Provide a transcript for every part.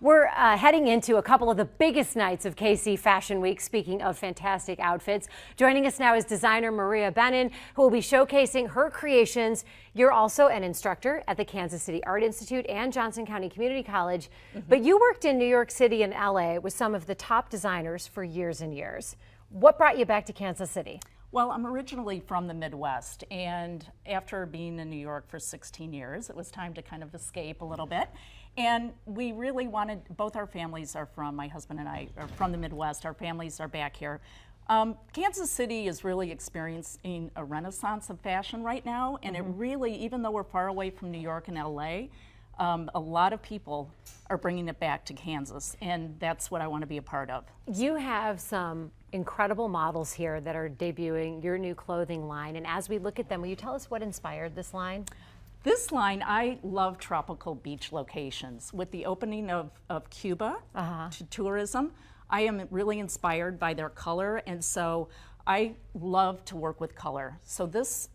We're heading into a couple of the biggest nights of KC Fashion Week. Speaking of fantastic outfits, joining us now is designer Maria Behnen, who will be showcasing her creations. You're also an instructor at the Kansas City Art Institute and Johnson County Community College, but you worked in New York City and LA with some of the top designers for years and years. What brought you back to Kansas City? Well, I'm originally from the Midwest, and after being in New York for 16 years, it was time to kind of escape a little bit. And we really wanted, both our families are from, my husband and I are from the Midwest, our families are back here. Kansas City is really experiencing a renaissance of fashion right now, and it really, even though we're far away from New York and LA, a lot of people are bringing it back to Kansas, and that's what I want to be a part of. You have some incredible models here that are debuting your new clothing line, and as we look at them, will you tell us what inspired this line? This line, I love tropical beach locations. With the opening of Cuba to tourism, I am really inspired by their color, and so I love to work with color. So this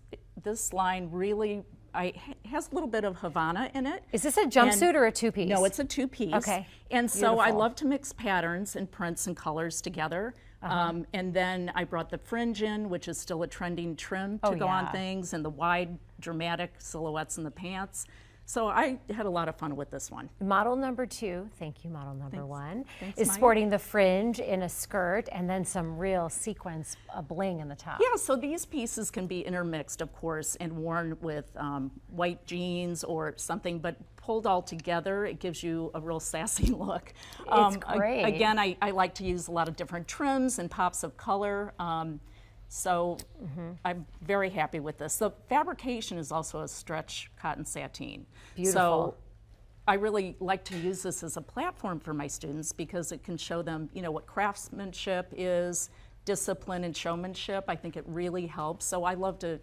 line really has a little bit of Havana in it. Is this a jumpsuit or a two-piece? No, it's a two-piece. Okay. And so I love to mix patterns and prints and colors together. And then I brought the fringe in, which is still a trending trim to go on things, and the wide, dramatic silhouettes in the pants. So I had a lot of fun with this one. Model number 2, thank you, model number 1, is Maya. sporting the fringe in a skirt and then some real sequins bling in the top. Yeah, so these pieces can be intermixed, of course, and worn with white jeans or something, but pulled all together, it gives you a real sassy look. It's great. Again, I like to use a lot of different trims and pops of color. So I'm very happy with this. The fabrication is also a stretch cotton sateen. Beautiful. So I really like to use this as a platform for my students because it can show them, you know, what craftsmanship is, discipline and showmanship. I think it really helps. So I love to,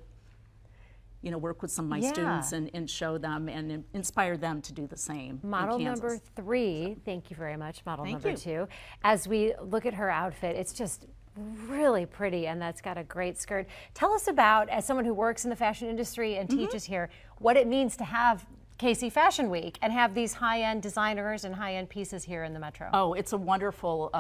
you know, work with some of my students and show them and inspire them to do the same. Model number 3, thank you very much, model Thank number you. 2. As we look at her outfit, it's just really pretty, and that's got a great skirt. Tell us about, as someone who works in the fashion industry and teaches here, what it means to have KC Fashion Week and have these high-end designers and high-end pieces here in the Metro. Oh, it's a wonderful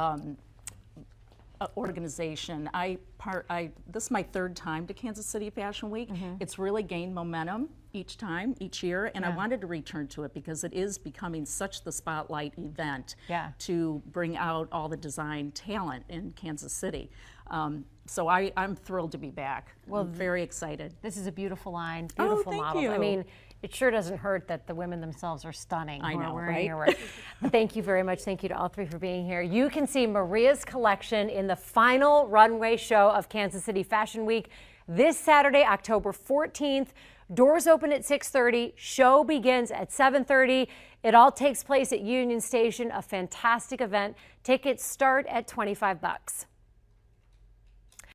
organization. This is my 3rd time to Kansas City Fashion Week. It's really gained momentum each year, and I wanted to return to it because it is becoming such the spotlight event to bring out all the design talent in Kansas City. So I'm thrilled to be back. Well, I'm very excited. This is a beautiful line, beautiful models. you. I mean, it sure doesn't hurt that the women themselves are stunning. I know, wearing your right? work. Thank you very much. Thank you to all 3 for being here. You can see Maria's collection in the final runway show of Kansas City Fashion Week this Saturday, October 14th. Doors open at 6:30. Show begins at 7:30. It all takes place at Union Station, a fantastic event. Tickets start at $25.